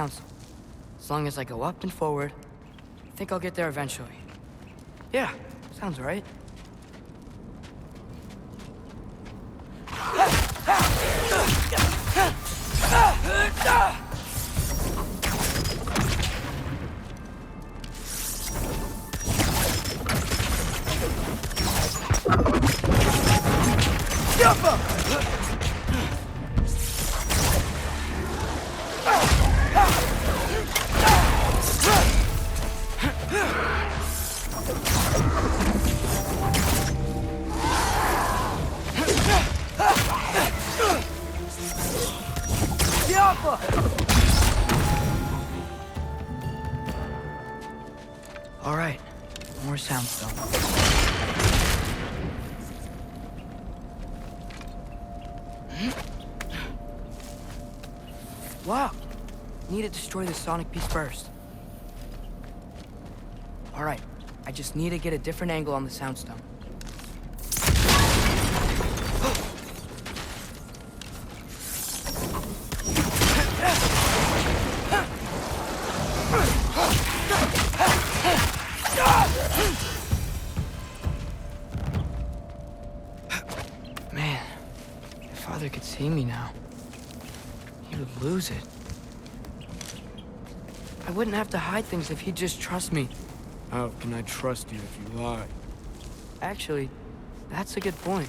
council. As long as I go up and forward, I think I'll get there eventually. Yeah, sounds right. All right, more soundstone. Wow, need to destroy the sonic piece first. All right, I just need to get a different angle on the soundstone. Man, if Father could see me now, he would lose it. I wouldn't have to hide things if he'd just trust me. How can I trust you if you lie? Actually, that's a good point.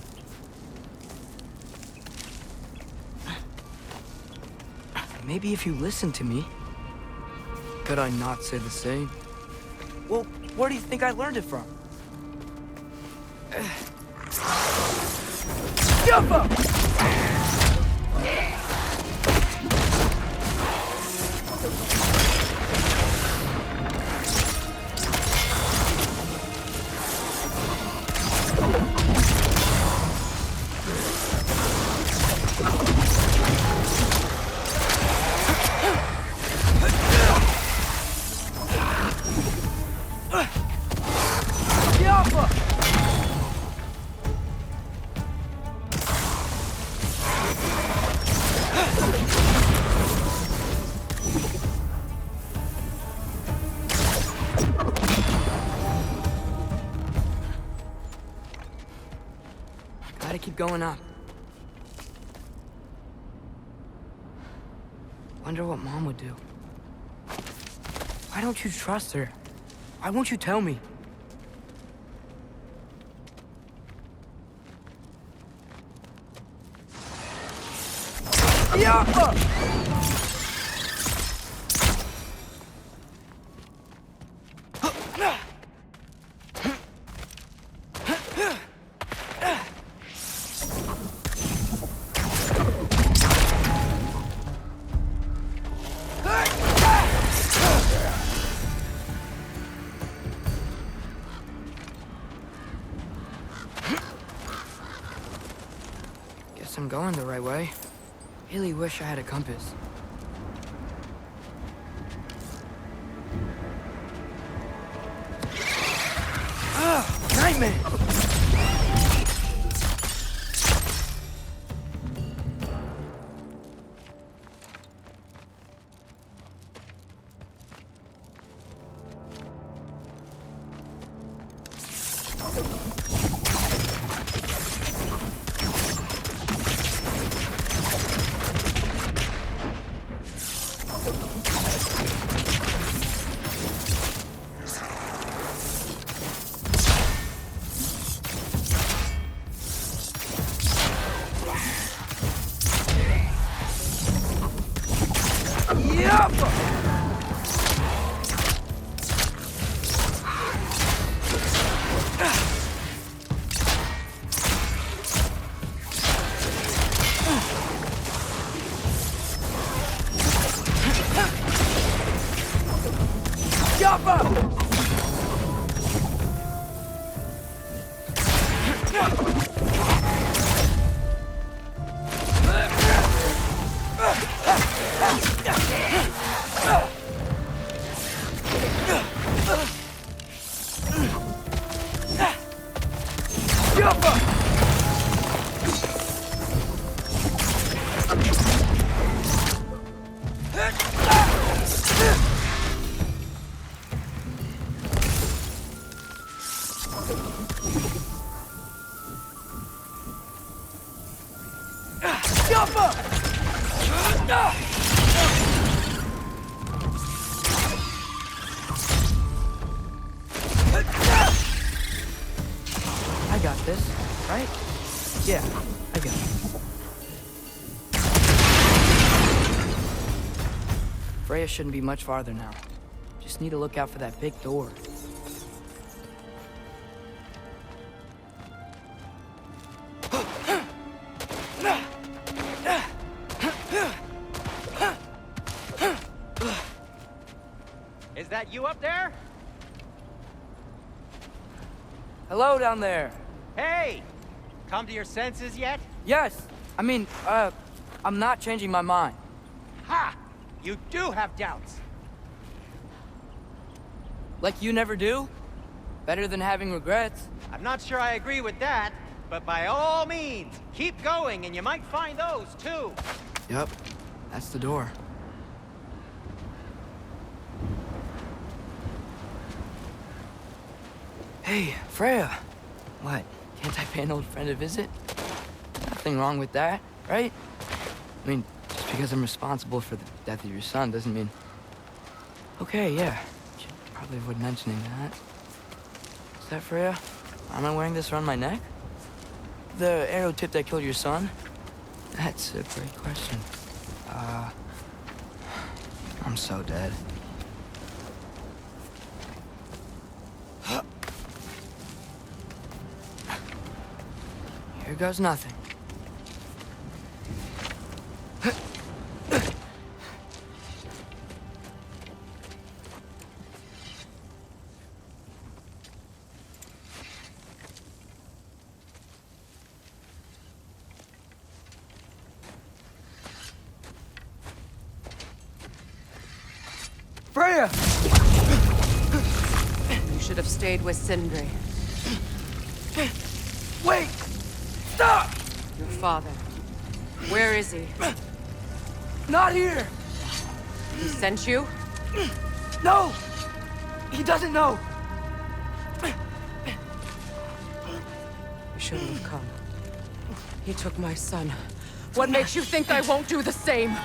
Maybe if you listen to me. Could I not say the same? Well, where do you think I learned it from? Jump! Gotta keep going up. Wonder what Mom would do. Why don't you trust her? Why won't you tell me? Yeah! Guess I'm going the right way. Really wish I had a compass. Nightmare! right? Yeah, I got it. Freya shouldn't be much farther now. Just need to look out for that big door. Is that you up there? Hello down there. Hey! Come to your senses yet? Yes, I'm not changing my mind. Ha! You do have doubts. Like you never do? Better than having regrets. I'm not sure I agree with that, but by all means, keep going and you might find those too. Yep, that's the door. Hey, Freya. What, can't I pay an old friend a visit? Nothing wrong with that, right? I mean, just because I'm responsible for the death of your son doesn't mean... Okay, yeah. Should probably avoid mentioning that. Is that Freya? Am I wearing this around my neck? The arrow tip that killed your son? That's a great question. I'm so dead. Here goes nothing. Freya! You should have stayed with Sindri. Wait! Stop! Your father. Where is he? Not here! He sent you? No! He doesn't know! You shouldn't have come. He took my son. What makes you think I won't do the same?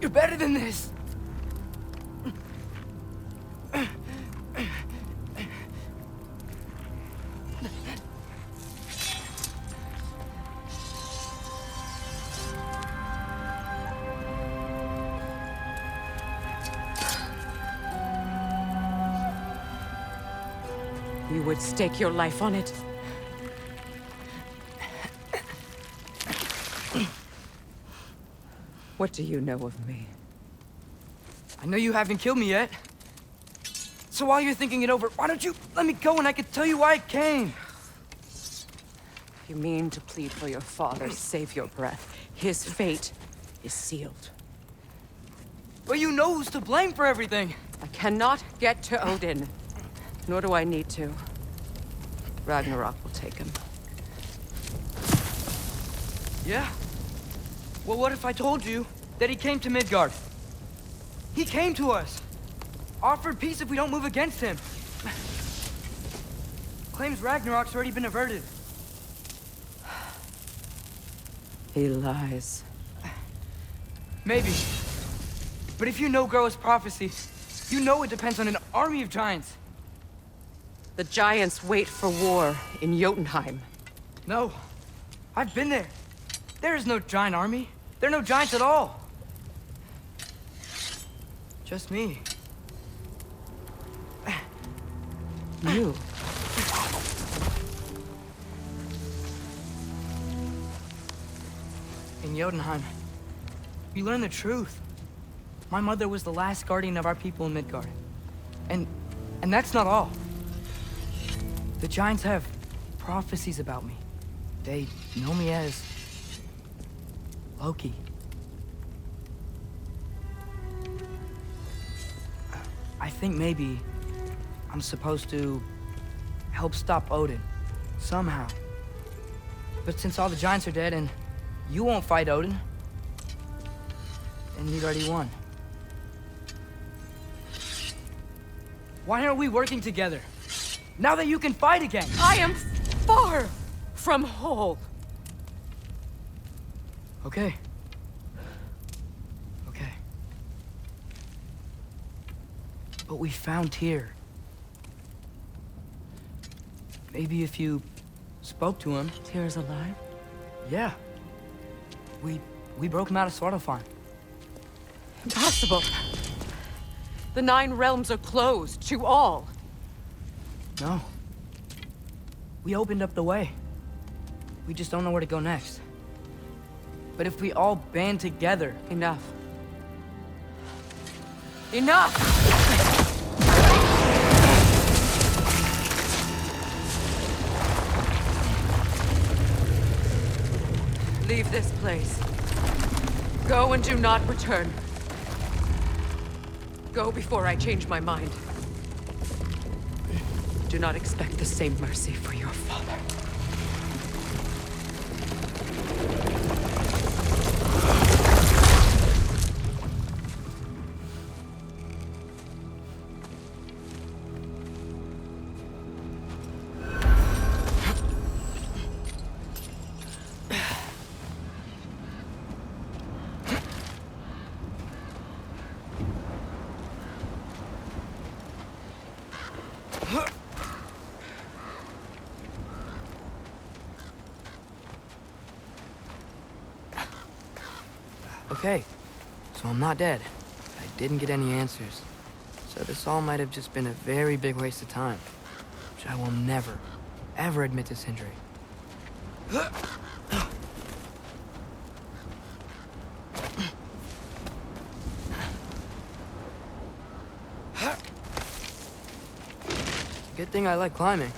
You're better than this! You would stake your life on it? What do you know of me? I know you haven't killed me yet. So while you're thinking it over, why don't you let me go and I can tell you why I came? You mean to plead for your father, save your breath. His fate is sealed. But you know who's to blame for everything. I cannot get to Odin. Nor do I need to. Ragnarok will take him. Yeah? Well, what if I told you that he came to Midgard? He came to us. Offered peace if we don't move against him. Claims Ragnarok's already been averted. He lies. Maybe. But if you know Groa's prophecy, you know it depends on an army of giants. The giants wait for war in Jotunheim. No. I've been there. There is no giant army. There are no giants at all. Just me. You? In Jotunheim, we learn the truth. My mother was the last guardian of our people in Midgard. And that's not all. The giants have prophecies about me. They know me as Loki. I think maybe I'm supposed to help stop Odin, somehow. But since all the giants are dead and you won't fight Odin, then he'd already won. Why aren't we working together? Now that you can fight again! I am far from whole. Okay. Okay. But we found Tyr. maybe if you spoke to him. Tyr's alive? Yeah. We broke him out of Svartalfheim. Impossible. The 9 realms are closed to all. No. We opened up the way. We just don't know where to go next. But if we all band together... Enough. Enough! Leave this place. Go and do not return. Go before I change my mind. Do not expect the same mercy for your father. Okay, so I'm not dead. I didn't get any answers. So this all might have just been a very big waste of time. Which I will never, ever admit to Sindri. Good thing I like climbing.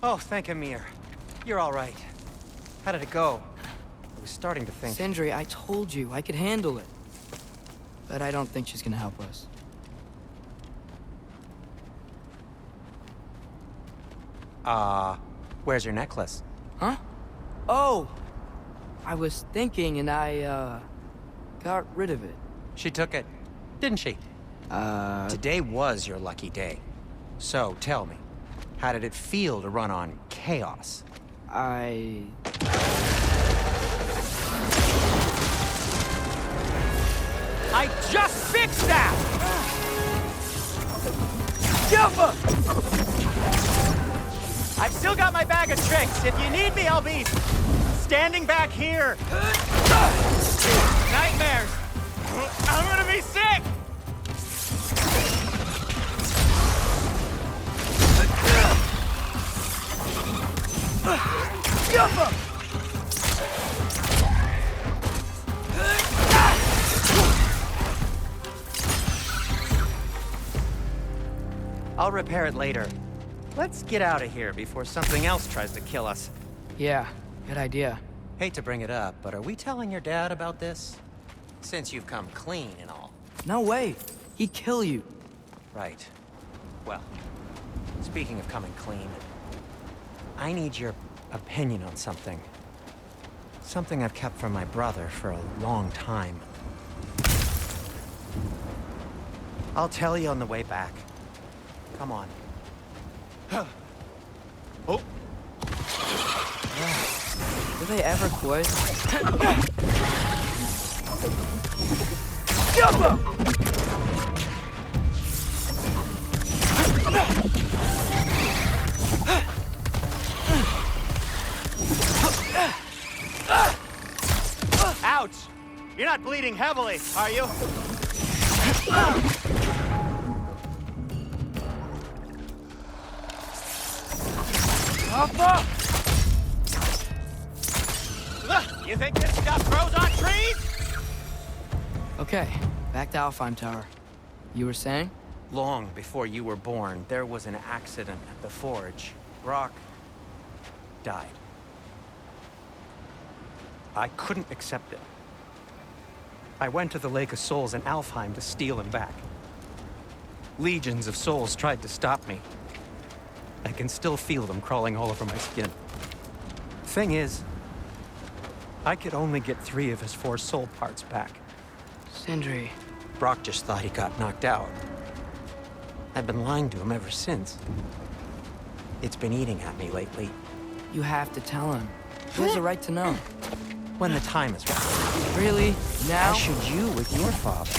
Oh, thank Amir. You're all right. How did it go? I was starting to think... Sindri, I told you I could handle it. But I don't think she's gonna help us. Where's your necklace? Huh? Oh! I was thinking and I, got rid of it. She took it, didn't she? Today was your lucky day. So, tell me, how did it feel to run on chaos? I just fixed that! I've still got my bag of tricks. If you need me, I'll be standing back here. Nightmares. I'm gonna be sick! I'll repair it later. Let's get out of here before something else tries to kill us. Yeah, good idea. Hate to bring it up, but are we telling your dad about this? Since you've come clean and all. No way! He'd kill you. Right. Well, speaking of coming clean, I need your opinion on something. Something I've kept from my brother for a long time. I'll tell you on the way back. Come on. Oh! Do they ever quit? Ouch! You're not bleeding heavily, are you? You think this stuff grows on trees? Okay, back to Alfheim Tower. You were saying? Long before you were born, there was an accident at the forge. Brock died. I couldn't accept it. I went to the Lake of Souls in Alfheim to steal him back. Legions of souls tried to stop me. I can still feel them crawling all over my skin. Thing is, I could only get 3 of his 4 soul parts back. Sindri. Brock just thought he got knocked out. I've been lying to him ever since. It's been eating at me lately. You have to tell him. Who has the right to know? When the time is right. Really? Now? As should you with your father.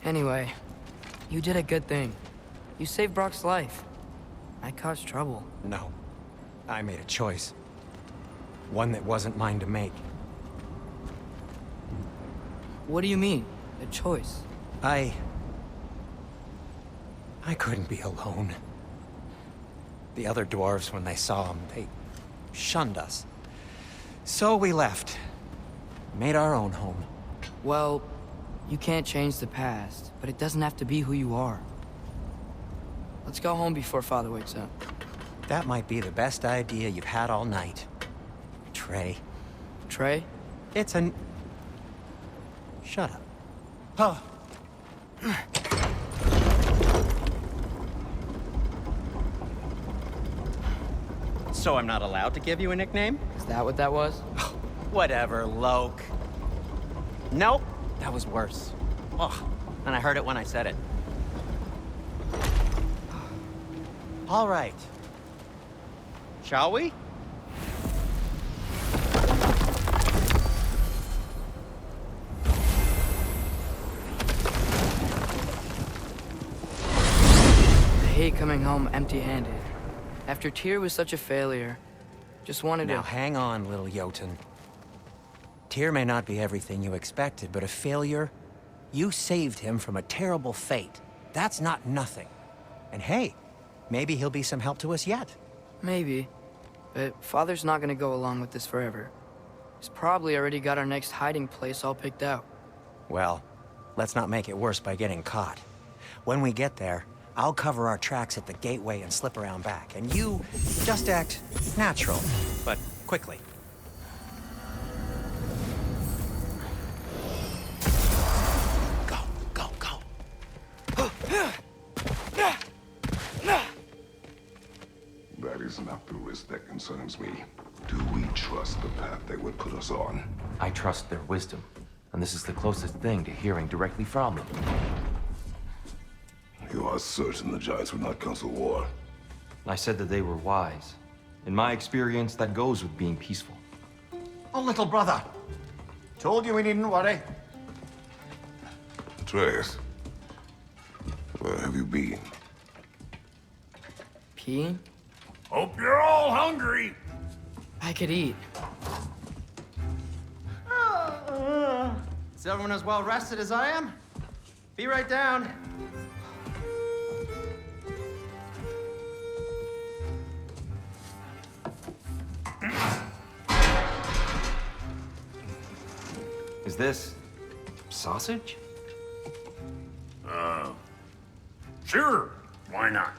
Anyway, you did a good thing. You saved Brock's life. I caused trouble. No. I made a choice. One that wasn't mine to make. What do you mean? A choice? I couldn't be alone. The other dwarves, when they saw him, they shunned us. So we left. Made our own home. Well, you can't change the past, but it doesn't have to be who you are. Let's go home before Father wakes up. That might be the best idea you've had all night. Trey. Trey? It's an... Shut up. Huh. So I'm not allowed to give you a nickname? Is that what that was? Whatever, Loke. Nope, that was worse. Ugh, and I heard it when I said it. All right. Shall we? I hate coming home empty-handed. After Tyr was such a failure, just wanted Now to... hang on, little Jotun. Tyr may not be everything you expected, but a failure? You saved him from a terrible fate. That's not nothing. And hey, maybe he'll be some help to us yet. Maybe. But Father's not gonna go along with this forever. He's probably already got our next hiding place all picked out. Well, let's not make it worse by getting caught. When we get there, I'll cover our tracks at the gateway and slip around back. And you just act natural, but quickly. Go, go, go. That is not the risk that concerns me. Do we trust the path they would put us on? I trust their wisdom, and this is the closest thing to hearing directly from them. You are certain the Giants would not counsel war? I said that they were wise. In my experience, that goes with being peaceful. Oh, little brother. Told you we needn't worry. Atreus, where have you been? Peeing? Hope you're all hungry. I could eat. Is everyone as well rested as I am? Be right down. Is this sausage? Sure. Why not?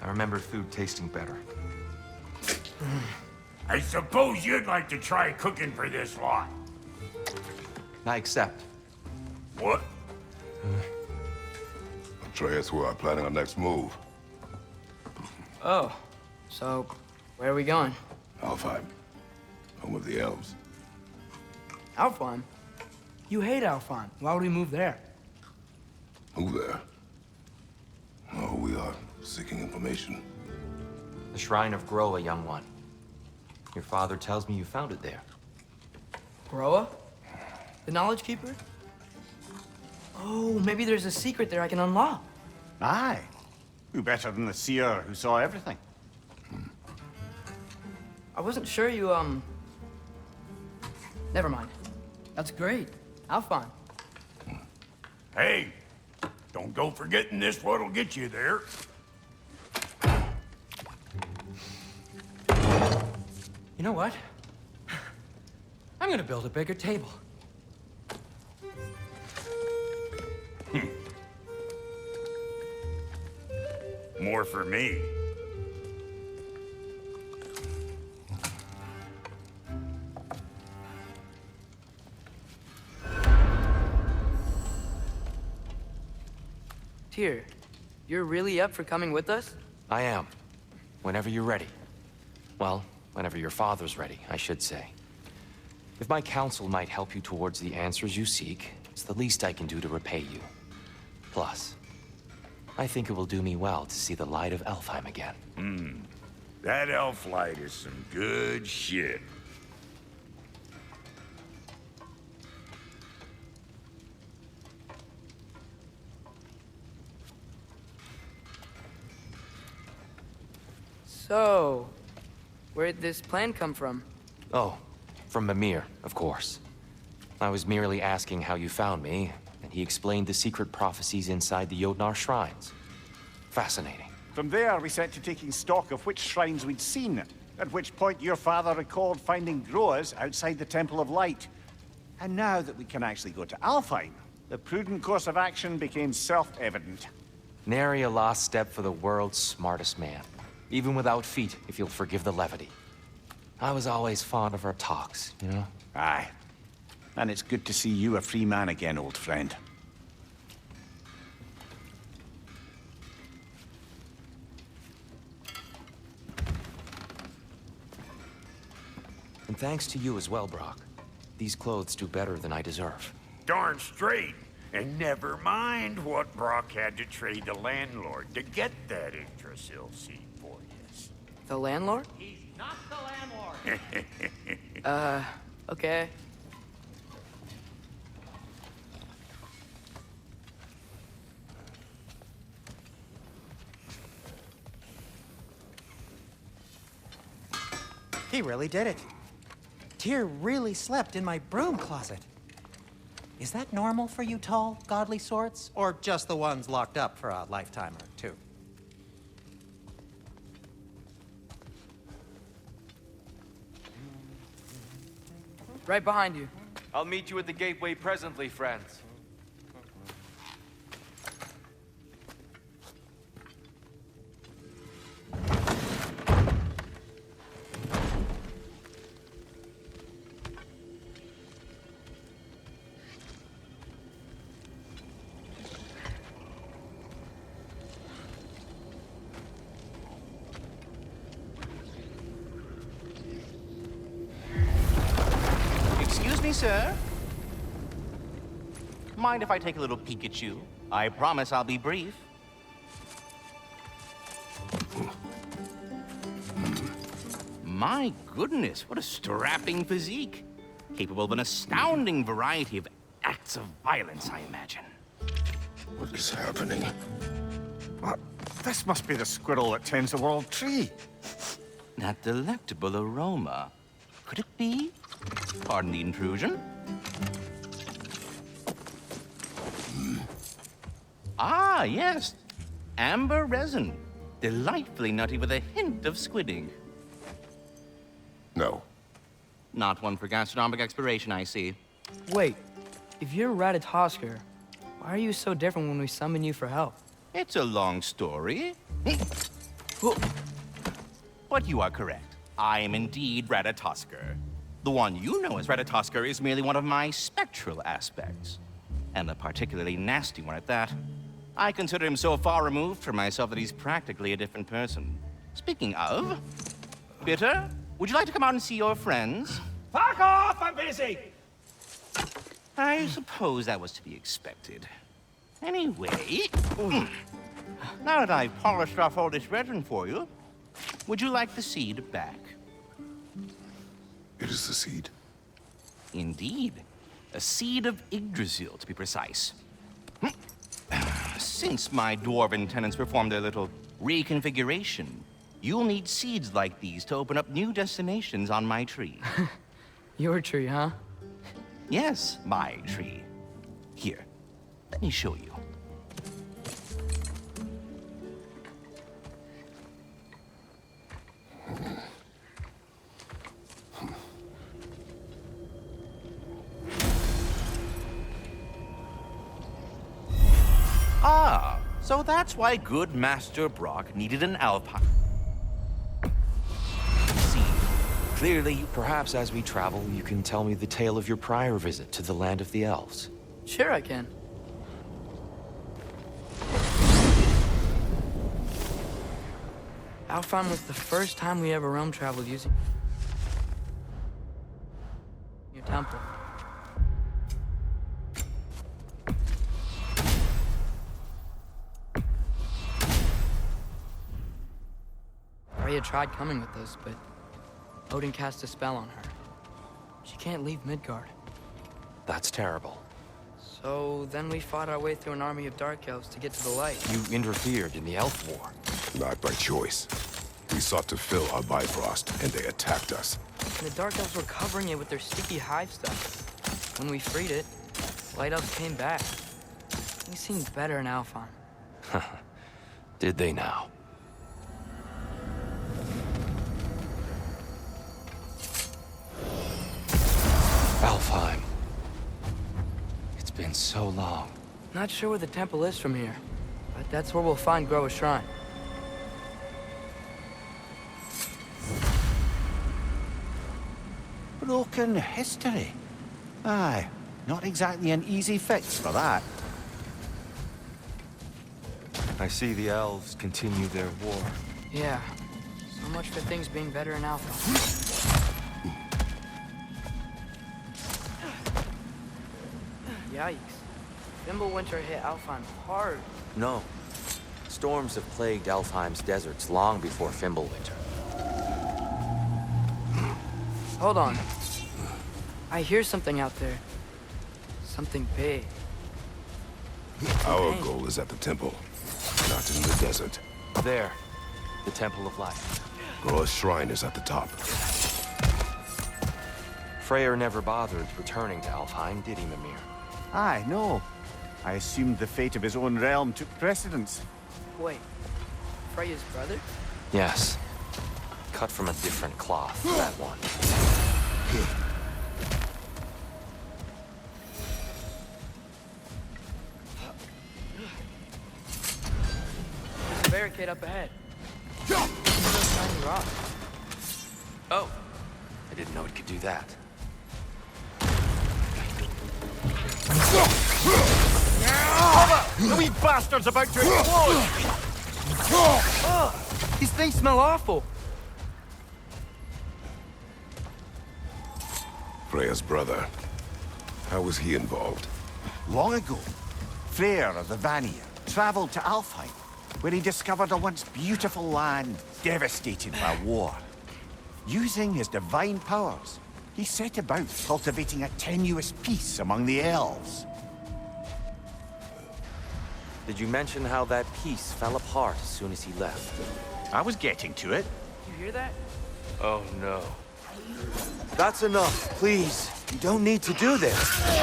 I remember food tasting better. I suppose you'd like to try cooking for this lot. I accept. What? Atreus, we are planning our next move. Oh, so where are we going? Alfheim, home of the elves. Alfheim? You hate Alfheim. Why would we move there? Who there? Oh, we are seeking information. The Shrine of Groa, young one. Your father tells me you found it there. Groa? The Knowledge Keeper? Oh, maybe there's a secret there I can unlock. Aye. Who better than the seer who saw everything? I wasn't sure you, Never mind. That's great. Alfheim. Hey, don't go forgetting this what'll get you there. You know what? I'm gonna build a bigger table. More for me. Tyr, you're really up for coming with us? I am. Whenever you're ready. Well, whenever your father's ready, I should say. If my counsel might help you towards the answers you seek, it's the least I can do to repay you. Plus, I think it will do me well to see the light of Elfheim again. That elf light is some good shit. So, where'd this plan come from? Oh, from Mimir, of course. I was merely asking how you found me, and he explained the secret prophecies inside the Jotnar shrines. Fascinating. From there, we set to taking stock of which shrines we'd seen, at which point your father recalled finding Groa's outside the Temple of Light. And now that we can actually go to Alfheim, the prudent course of action became self-evident. Nary a lost step for the world's smartest man. Even without feet, if you'll forgive the levity. I was always fond of our talks, you know? Aye. And it's good to see you a free man again, old friend. And thanks to you as well, Brock. These clothes do better than I deserve. Darn straight. And never mind what Brock had to trade the landlord to get that Yggdrasil seed for you. The landlord? He's not the landlord. Okay. He really did it. Tyr really slept in my broom closet. Is that normal for you tall, godly sorts? Or just the ones locked up for a lifetime or two? Right behind you. I'll meet you at the gateway presently, friends. Excuse me, sir. Mind if I take a little peek at you? I promise I'll be brief. My goodness, what a strapping physique. Capable of an astounding variety of acts of violence, I imagine. What is happening? What? This must be the squirrel that tends the world tree. That delectable aroma. Could it be? Pardon the intrusion. Ah, yes. Amber resin. Delightfully nutty with a hint of squidding. No. Not one for gastronomic exploration, I see. Wait, if you're Ratatoskr, why are you so different when we summon you for help? It's a long story. But you are correct. I am indeed Ratatoskr. The one you know as Ratatoskr is merely one of my spectral aspects. And a particularly nasty one at that. I consider him so far removed from myself that he's practically a different person. Speaking of... Bitter, would you like to come out and see your friends? Fuck off! I'm busy! I suppose that was to be expected. Anyway... Now that I've polished off all this resin for you, would you like the seed back? It is the seed. Indeed. A seed of Yggdrasil, to be precise. Since my dwarven tenants performed their little reconfiguration, you'll need seeds like these to open up new destinations on my tree. Your tree, huh? Yes, my tree. Here, let me show you. Ah, so that's why good Master Brock needed an Alpine. See, Clearly, perhaps as we travel, you can tell me the tale of your prior visit to the land of the elves. Sure I can. Alfheim was the first time we ever realm traveled using your temple. Freya tried coming with us, but Odin cast a spell on her. She can't leave Midgard. That's terrible. So then we fought our way through an army of dark elves to get to the light. You interfered in the Elf War. Not by choice. We sought to fill our Bifrost, and they attacked us. And the dark elves were covering it with their sticky hive stuff. When we freed it, light elves came back. We seemed better in Alfheim. Did they now? Alfheim. It's been so long. Not sure where the temple is from here, but that's where we'll find Groa's shrine. Broken history. Aye, not exactly an easy fix for that. I see the elves continue their war. Yeah, so much for things being better in Alpha. Yikes. Fimbulwinter hit Alfheim hard. No. Storms have plagued Alfheim's deserts long before Fimbulwinter. Hold on. I hear something out there. Something big. Our goal is at the temple, not in the desert. There. The Temple of Light. Groa's shrine is at the top. Freyr never bothered returning to Alfheim, did he, Mimir? Aye, no. I assumed the fate of his own realm took precedence. Wait. Freya's brother? Yes. Cut from a different cloth, that one. There's a barricade up ahead. Tiny rock. Oh. I didn't know it could do that. The wee bastard's about to explode! These things smell awful. Freya's brother. How was he involved? Long ago, Freyr of the Vanir traveled to Alfheim, where he discovered a once beautiful land devastated by war. Using his divine powers, he set about cultivating a tenuous peace among the elves. Did you mention how that peace fell apart as soon as he left? I was getting to it. You hear that? Oh, no. That's enough, please. You don't need to do this. He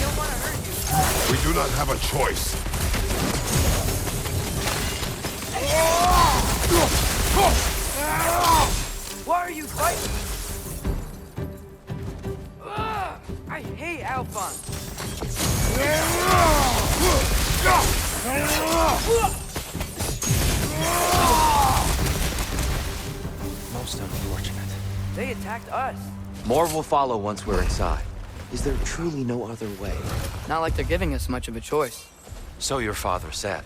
don't want to hurt you. We do not have a choice. Why are you fighting? I hate Alphonse. Most unfortunate. They attacked us. More will follow once we're inside. Is there truly no other way? Not like they're giving us much of a choice. So your father said.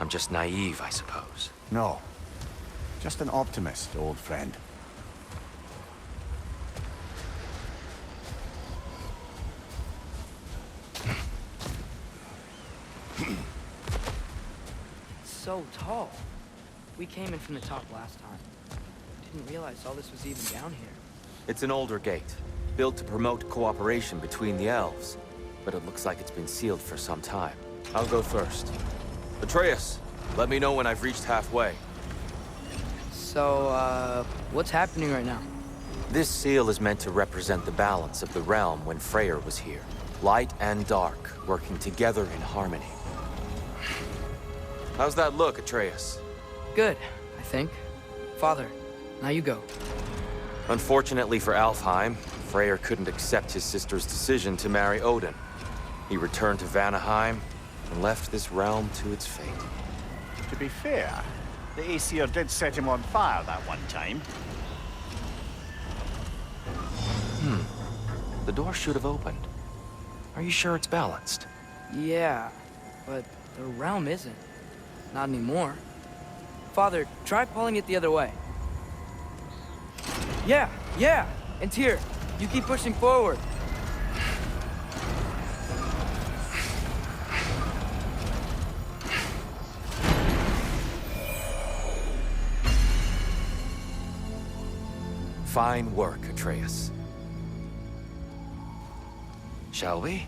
I'm just naive, I suppose. No. Just an optimist, old friend. So tall. We came in from the top last time. Didn't realize all this was even down here. It's an older gate, built to promote cooperation between the elves. But it looks like it's been sealed for some time. I'll go first. Atreus, let me know when I've reached halfway. So, what's happening right now? This seal is meant to represent the balance of the realm when Freyr was here. Light and dark, working together in harmony. How's that look, Atreus? Good, I think. Father, now you go. Unfortunately for Alfheim, Freyr couldn't accept his sister's decision to marry Odin. He returned to Vanaheim and left this realm to its fate. To be fair, the Aesir did set him on fire that one time. The door should have opened. Are you sure it's balanced? Yeah, but the realm isn't. Not anymore. Father, try pulling it the other way. Yeah. And Tyr, you keep pushing forward. Fine work, Atreus. Shall we?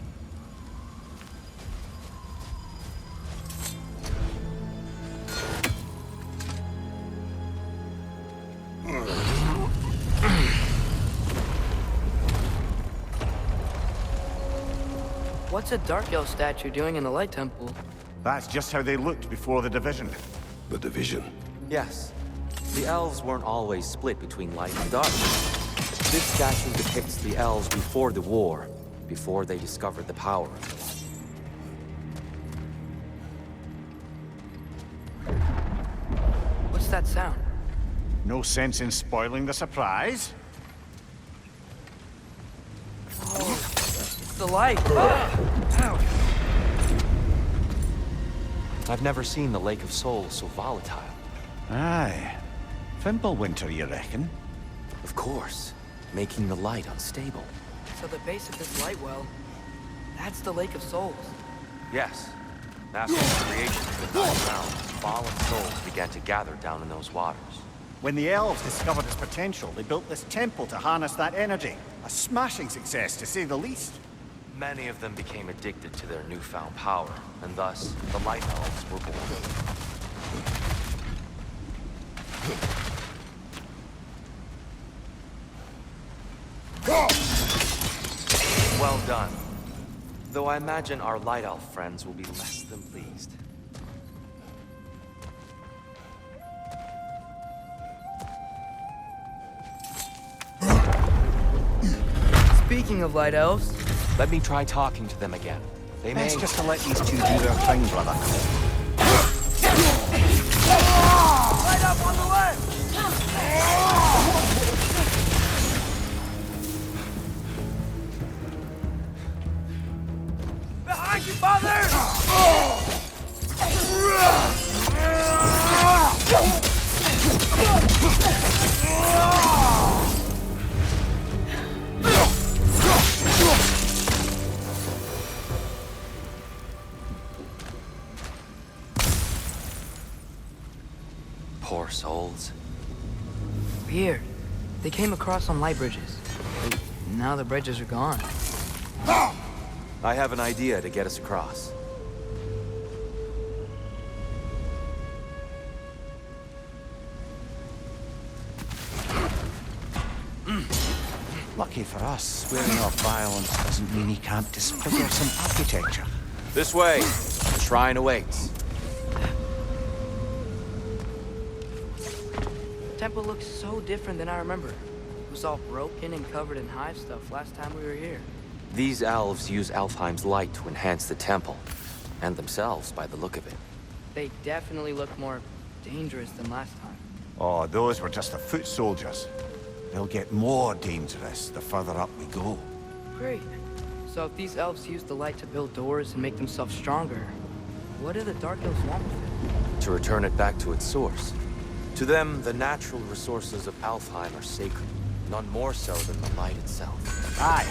What's a Dark Elf statue doing in the Light Temple? That's just how they looked before the division. The division. Yes. The elves weren't always split between light and dark. This statue depicts the elves before the war, before they discovered the power of the light. What's that sound? No sense in spoiling the surprise. It's the light. Ow. I've never seen the Lake of Souls so volatile. Aye. Fimbulwinter, you reckon? Of course. Making the light unstable. So the base of this light well, that's the Lake of Souls. Yes. After the creation of the Nine Realms, fallen souls began to gather down in those waters. When the elves discovered its potential, they built this temple to harness that energy. A smashing success, to say the least. Many of them became addicted to their newfound power, and thus, the Light Elves were born. Well done. Though I imagine our Light Elf friends will be less than pleased. Speaking of Light Elves... Let me try talking to them again. They may... Best just to let these two do their thing, brother. Light up on the left! Behind you, Father! Poor souls. Weird. They came across some light bridges. But now the bridges are gone. I have an idea to get us across. Lucky for us, swearing off violence doesn't mean he can't disfigure some architecture. This way. The shrine awaits. The temple looks so different than I remember. It was all broken and covered in hive stuff last time we were here. These elves use Alfheim's light to enhance the temple, and themselves by the look of it. They definitely look more dangerous than last time. Oh, those were just the foot soldiers. They'll get more dangerous the further up we go. Great. So if these elves use the light to build doors and make themselves stronger, what do the Dark Elves want with it? To return it back to its source. To them, the natural resources of Alfheim are sacred, none more so than the light itself. Aye.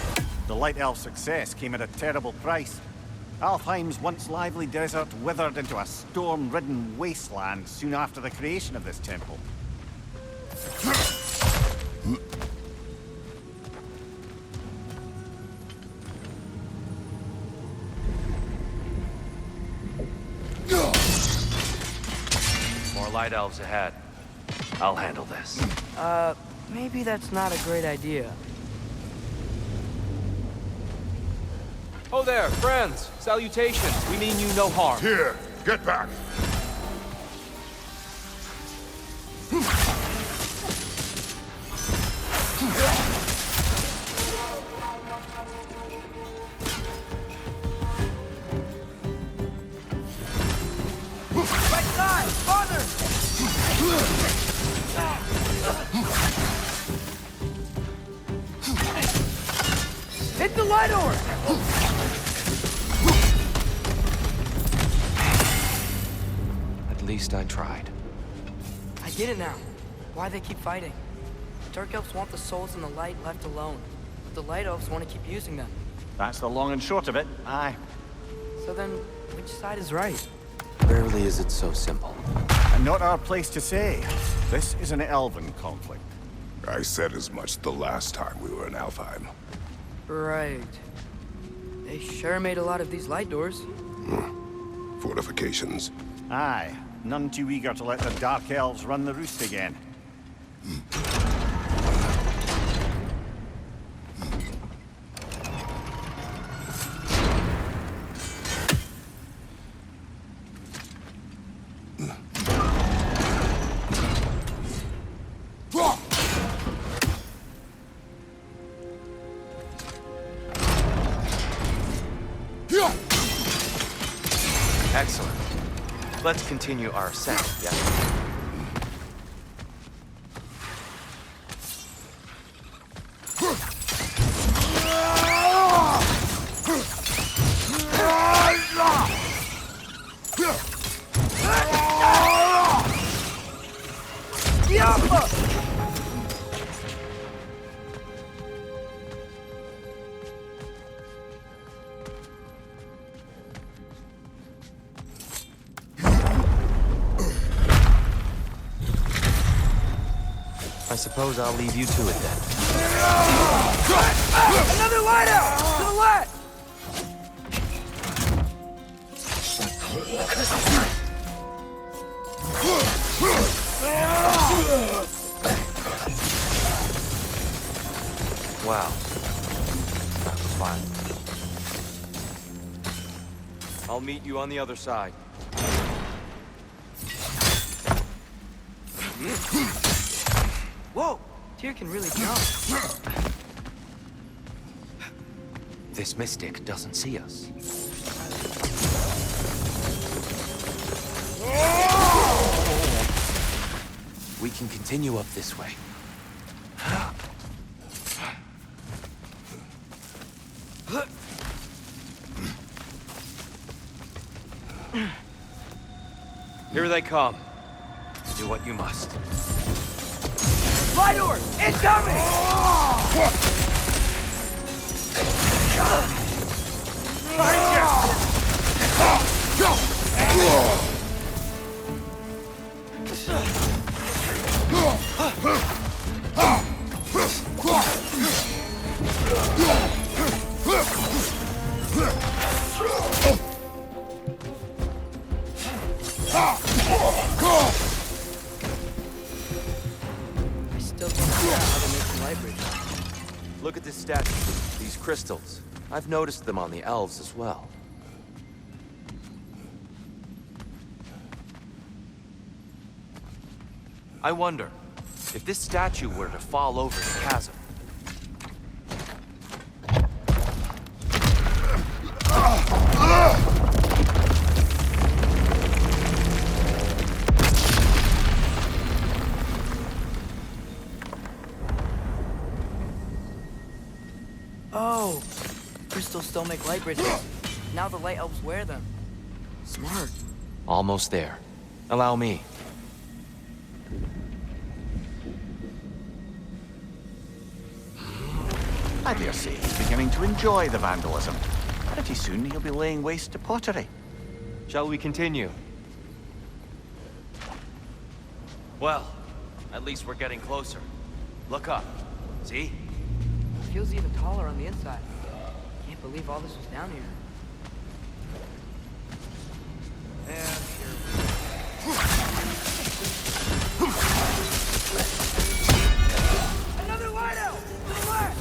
The Light Elf success came at a terrible price. Alfheim's once lively desert withered into a storm-ridden wasteland soon after the creation of this temple. More light elves ahead. I'll handle this. Maybe that's not a great idea. Oh there, friends! Salutations! We mean you no harm. Here, get back! Right side! Father! Hit the light orb! At least I tried. get it now. Why they keep fighting. Dark elves want the souls in the light left alone, but the light elves want to keep using them. That's the long and short of it, aye. So then, which side is right? Rarely is it so simple. And not our place to say. This is an elven conflict. I said as much the last time we were in Alfheim. Right. They sure made a lot of these light doors. Fortifications. Aye. None too eager to let the Dark Elves run the roost again. Excellent. Let's continue our ascent, yeah? I suppose I'll leave you to it then. Another light out! To the left! Wow. That was fun. I'll meet you on the other side. Whoa! Tyr can really jump. This mystic doesn't see us. We can continue up this way. Here they come. Do what you must. Fly door! Incoming! I still don't figure out how to make the light bridge. Look at this statue, these crystals. I've noticed them on the elves as well. I wonder, if this statue were to fall over the chasm. Oh, crystals still make light bridges. Now the light elves wear them. Smart. Almost there. Allow me. I dare say he's beginning to enjoy the vandalism. Pretty soon he'll be laying waste to pottery. Shall we continue? Well, at least we're getting closer. Look up. See? It feels even taller on the inside. Can't believe all this was down here. And another light out! To the left!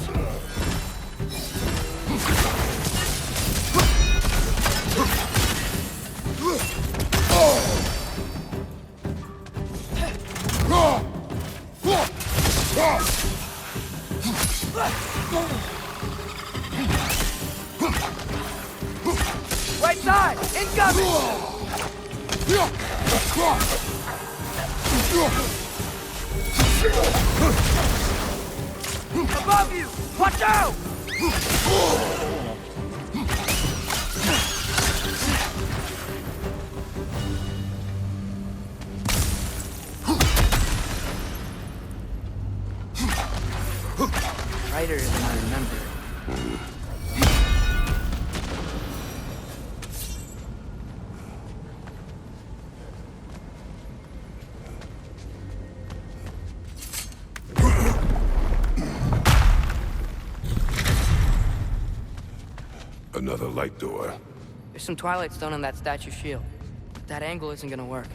Right side! Incoming! Above you! Watch out! brighter than I remember. Another light door. There's some Twilight Stone on that statue shield. That angle isn't gonna work.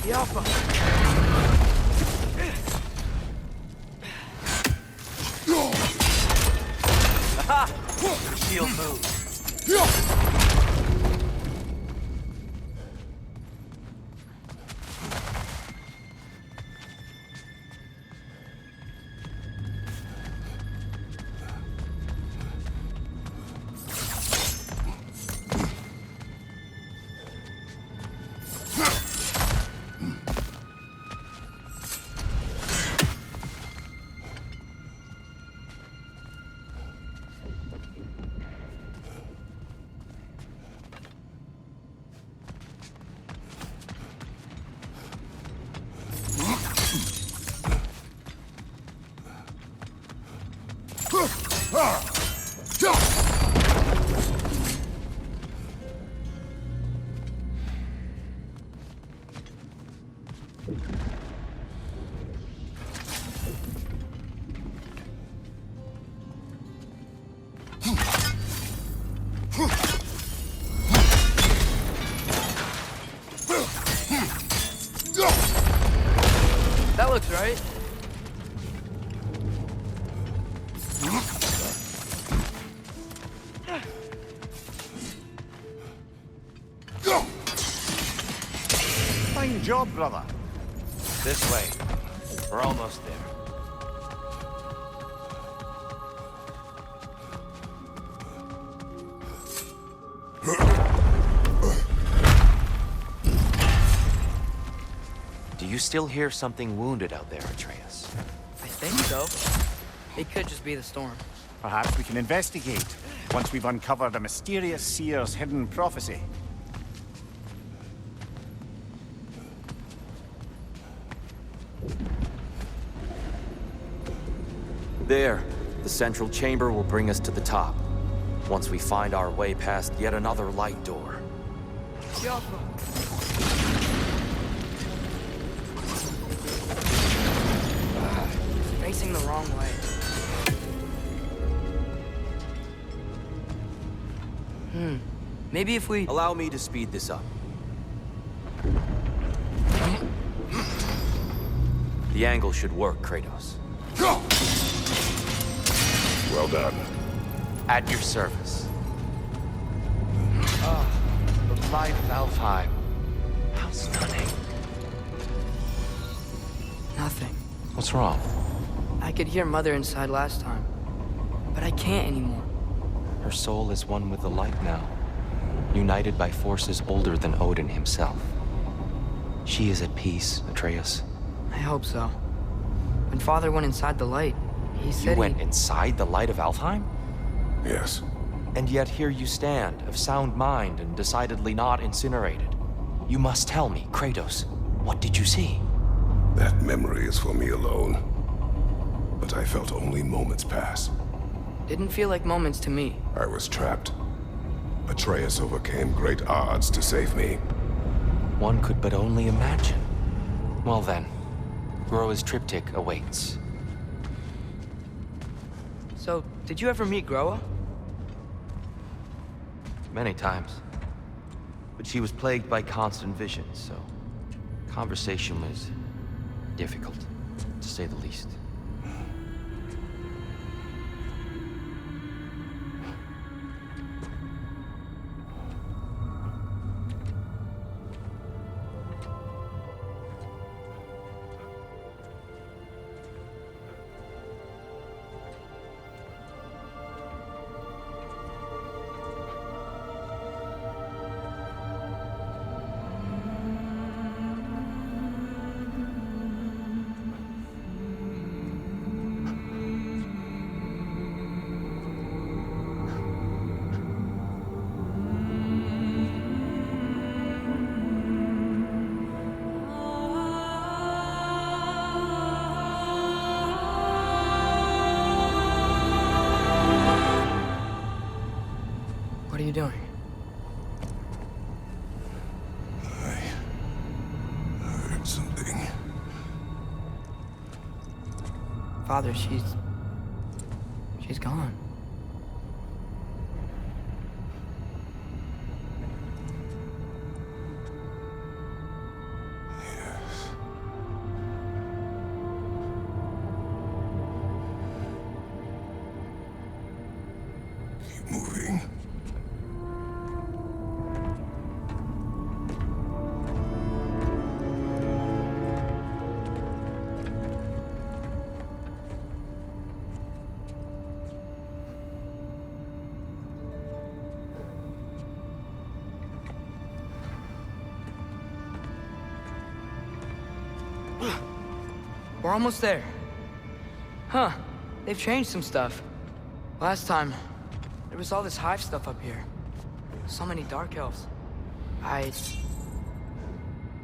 The Alpha! Aha! The shield moves. That looks right. Fine job, brother. This way. We're almost there. Do you still hear something wounded out there, Atreus? I think so. It could just be the storm. Perhaps we can investigate once we've uncovered a mysterious seer's hidden prophecy. There. The central chamber will bring us to the top. Once we find our way past yet another light door. Facing the wrong way. Maybe if we... Allow me to speed this up. The angle should work, Kratos. Well done. At your service. Ah, the light of Alfheim. How stunning. Nothing. What's wrong? I could hear Mother inside last time, but I can't anymore. Her soul is one with the light now, united by forces older than Odin himself. She is at peace, Atreus. I hope so. When Father went inside the light, he said You went inside the light of Alfheim? Yes. And yet here you stand, of sound mind and decidedly not incinerated. You must tell me, Kratos, what did you see? That memory is for me alone. But I felt only moments pass. Didn't feel like moments to me. I was trapped. Atreus overcame great odds to save me. One could but only imagine. Well then, Groa's triptych awaits. So, did you ever meet Groa? Many times. But she was plagued by constant visions, so conversation was difficult, to say the least. Father, she's gone. Moving. We're almost there. Huh. They've changed some stuff. Last time, there was all this hive stuff up here. So many Dark Elves.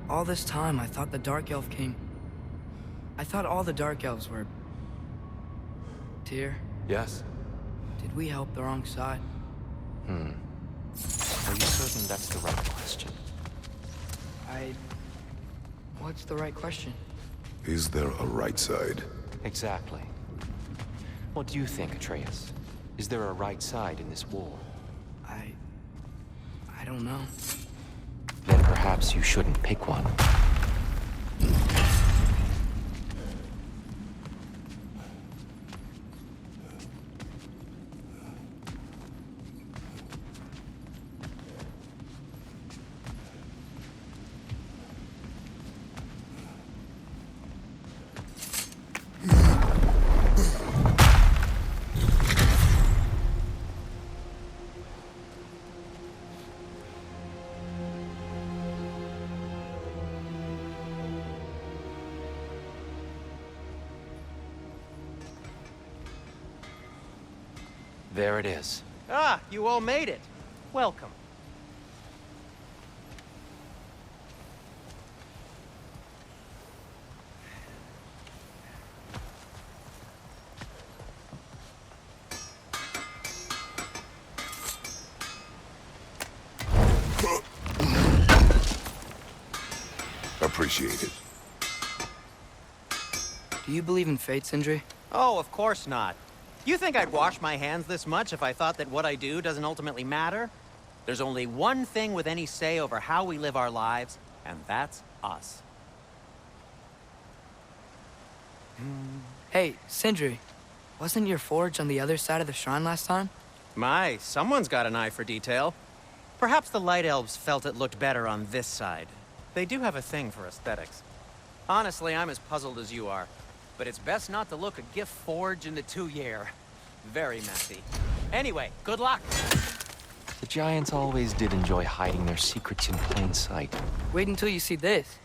All this time, I thought the Dark Elf came... I thought all the Dark Elves were... Tyr? Yes? Did we help the wrong side? Are you certain that's the right question? What's the right question? Is there a right side? Exactly. What do you think, Atreus? Is there a right side in this war? I don't know. Then perhaps you shouldn't pick one. There it is. Ah, you all made it. Welcome. Appreciate it. Do you believe in fate, Sindri? Oh, of course not. You think I'd wash my hands this much if I thought that what I do doesn't ultimately matter? There's only one thing with any say over how we live our lives, and that's us. Hey, Sindri. Wasn't your forge on the other side of the shrine last time? My, someone's got an eye for detail. Perhaps the Light Elves felt it looked better on this side. They do have a thing for aesthetics. Honestly, I'm as puzzled as you are. But it's best not to look a gift forge in the 2-year. Very messy. Anyway, good luck! The Giants always did enjoy hiding their secrets in plain sight. Wait until you see this.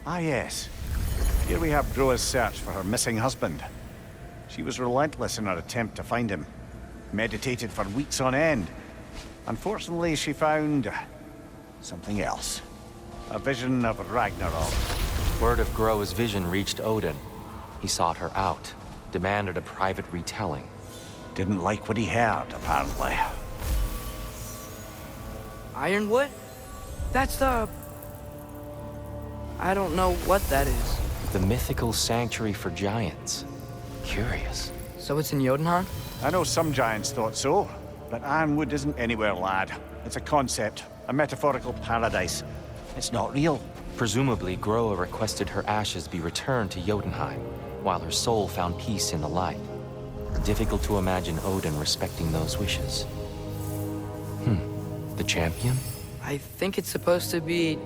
Ah, yes. Here we have Groa's search for her missing husband. She was relentless in her attempt to find him. Meditated for weeks on end. Unfortunately, she found... something else. A vision of Ragnarok. Word of Groa's vision reached Odin. He sought her out, demanded a private retelling. Didn't like what he heard, apparently. Ironwood? That's the... I don't know what that is. The mythical sanctuary for giants. Curious. So it's in Jotunheim? I know some giants thought so, but Ironwood isn't anywhere, lad. It's a concept, a metaphorical paradise. It's not real. Presumably, Groa requested her ashes be returned to Jotunheim, while her soul found peace in the light. Difficult to imagine Odin respecting those wishes. The champion? I think it's supposed to be...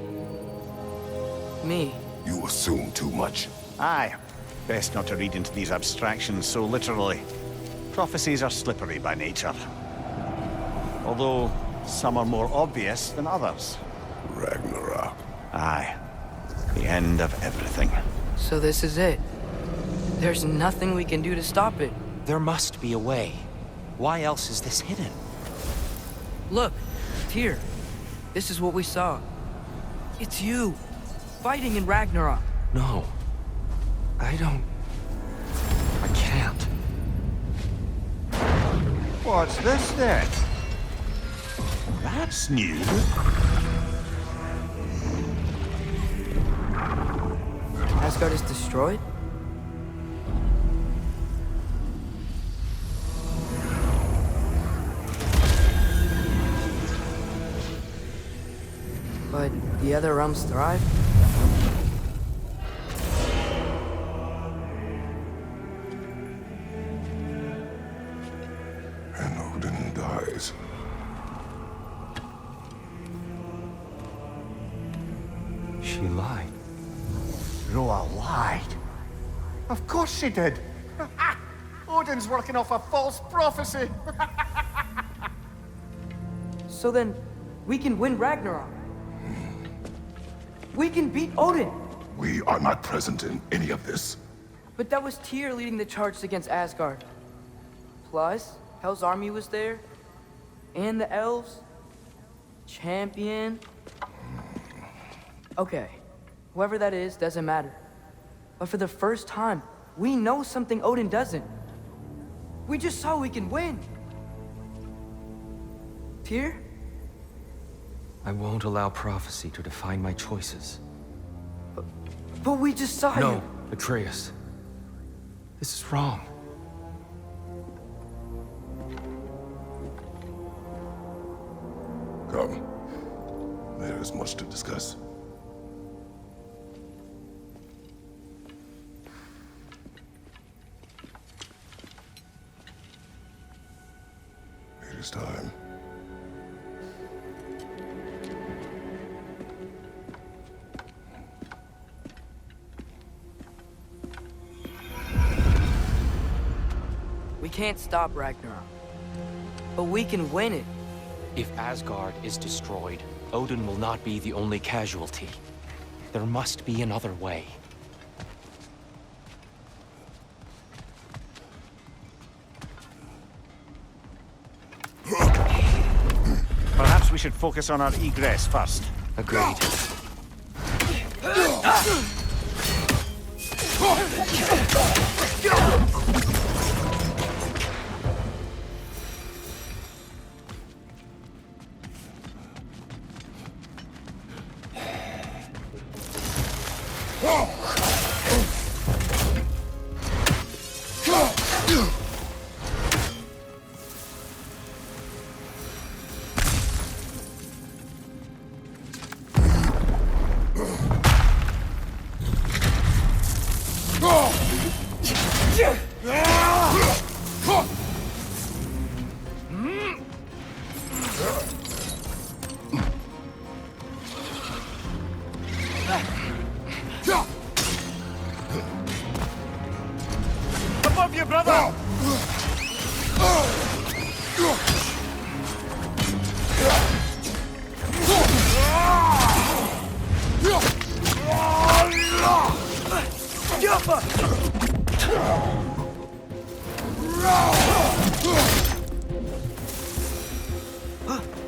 me. You assume too much. Aye. Best not to read into these abstractions so literally. Prophecies are slippery by nature. Although, some are more obvious than others. Ragnarok. Aye. The end of everything. So this is it. There's nothing we can do to stop it. There must be a way. Why else is this hidden? Look, Tyr. This is what we saw. It's you, fighting in Ragnarok. No. I can't. What's this then? That's new. Asgard is destroyed? But the other realms thrive? And Odin dies. She lied. Roa lied. Of course she did. Odin's working off a false prophecy. So then, we can win Ragnarok. We can beat Odin. We are not present in any of this. But that was Tyr leading the charge against Asgard. Plus, Hell's army was there. And the elves. Champion. Okay, whoever that is doesn't matter. But for the first time, we know something Odin doesn't. We just saw we can win. Tyr? I won't allow prophecy to define my choices. But we just saw you. No, Atreus. This is wrong. Come. There is much to discuss. It is time. We can't stop Ragnarok. But we can win it. If Asgard is destroyed, Odin will not be the only casualty. There must be another way. Perhaps we should focus on our egress first. Agreed. Above you, brother!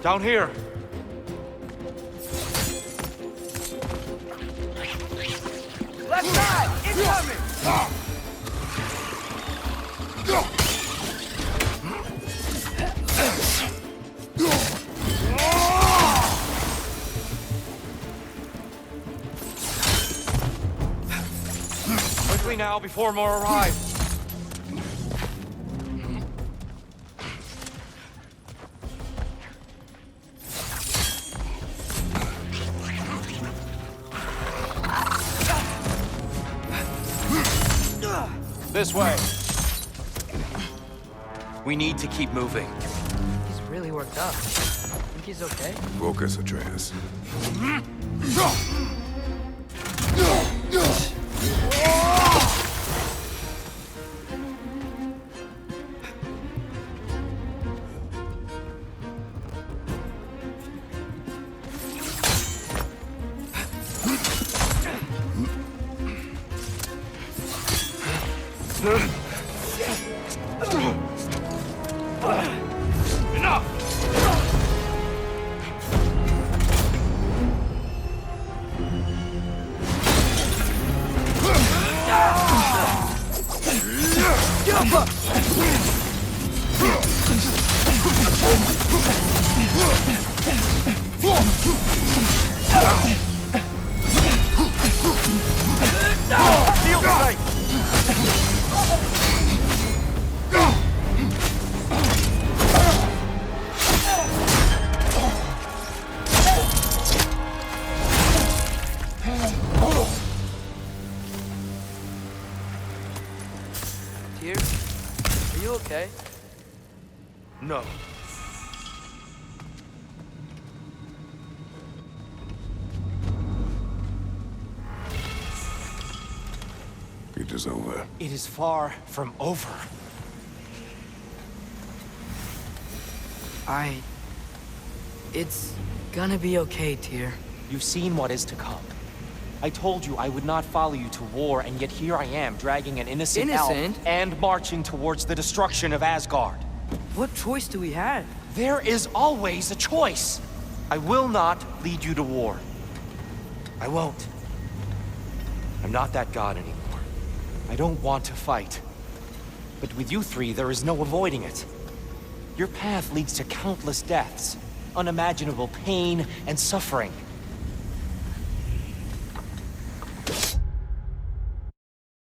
Down here! Left side! Incoming! Quickly now, before more arrive! This way. We need to keep moving. He's really worked up. Think he's okay? Focus, Atreus. Feel right. Tyr, are you okay? No. It is over. It is far from over. It's gonna be okay, Tyr. You've seen what is to come. I told you I would not follow you to war, and yet here I am, dragging an innocent elf and marching towards the destruction of Asgard. What choice do we have? There is always a choice. I will not lead you to war. I won't. I'm not that god anymore. I don't want to fight. But with you three, there is no avoiding it. Your path leads to countless deaths, unimaginable pain and suffering.